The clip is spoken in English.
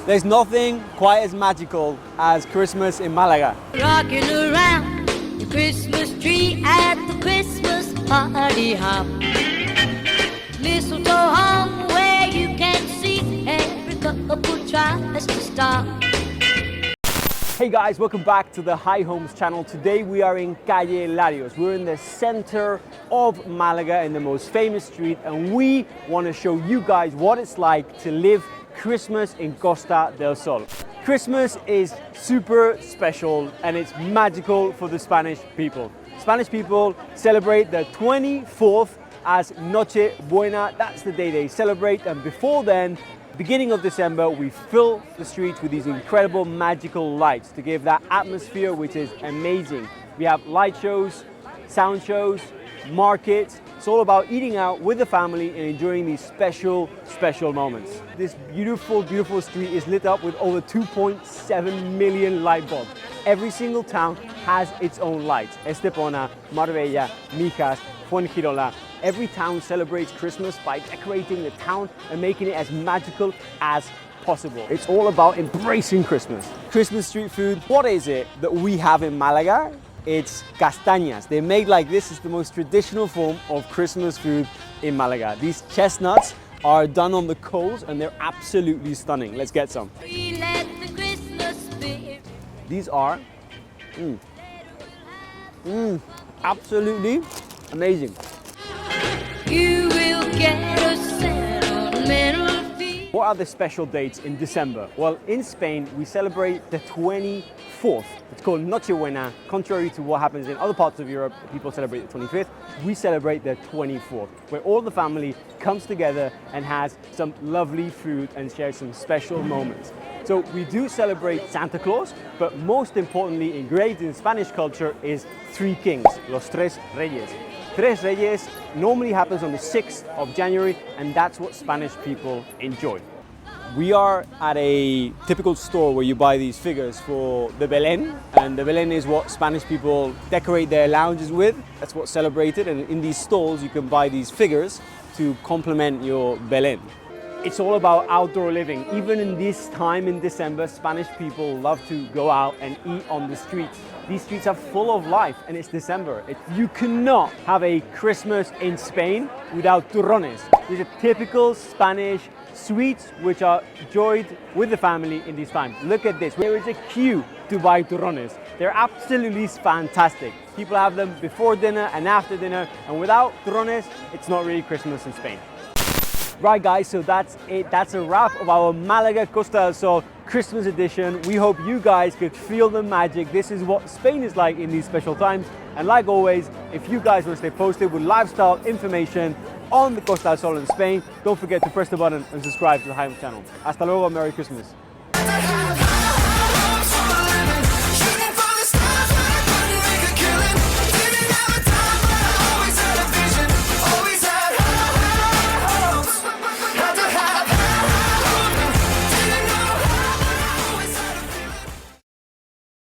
There's nothing quite as magical as Christmas in Malaga. Rocking around the Christmas tree at the Christmas party hop. Mistletoe hung where you can see every couple tries to stop. Hey guys, welcome back to the High Homes channel. Today we are in Calle Larios. We're in the center of Malaga in the most famous street, and we want to show you guys what it's like to live Christmas in Costa del Sol. Christmas is super special and it's magical for the Spanish people. Spanish people celebrate the 24th as Noche Buena. That's the day they celebrate, and before then, beginning of December, we fill the streets with these incredible magical lights to give that atmosphere which is amazing. We have light shows, sound shows, markets. It's all about eating out with the family and enjoying these special moments. This beautiful street is lit up with over 2.7 million light bulbs. Every single town has its own lights. Estepona, Marbella, Mijas, Fuengirola. Every town celebrates Christmas by decorating the town and making it as magical as possible. It's all about embracing Christmas. Christmas street food. What is it that we have in Malaga? It's castañas. They're made like this. Is the most traditional form of Christmas food in Malaga. These chestnuts are done on the coals and they're absolutely stunning. Let's get some. These are absolutely amazing. You will get a sentimental feel. What are the special dates in December? Well, in Spain, we celebrate the 24th. It's called Nochebuena. Contrary to what happens in other parts of Europe, people celebrate the 25th. We celebrate the 24th, where all the family comes together and has some lovely food and shares some special moments. So we do celebrate Santa Claus, but most importantly, engraved in Spanish culture is three kings, los tres reyes. Tres Reyes normally happens on the 6th of January, and that's what Spanish people enjoy. We are at a typical store where you buy these figures for the Belén, and the Belén is what Spanish people decorate their lounges with. That's what's celebrated, and in these stalls you can buy these figures to complement your Belén. It's all about outdoor living. Even in this time in December, Spanish people love to go out and eat on the streets. These streets are full of life, and it's December. You cannot have a Christmas in Spain without turrones. These are typical Spanish sweets which are enjoyed with the family in this time. Look at this. There is a queue to buy turrones. They're absolutely fantastic. People have them before dinner and after dinner, and without turrones, it's not really Christmas in Spain. Right guys, so that's it. That's a wrap of our Malaga Costa del Sol Christmas edition. We hope you guys could feel the magic. This is what Spain is like in these special times. And like always, if you guys want to stay posted with lifestyle information on the Costa del Sol in Spain, don't forget to press the button and subscribe to the High Homes channel. Hasta luego, Merry Christmas.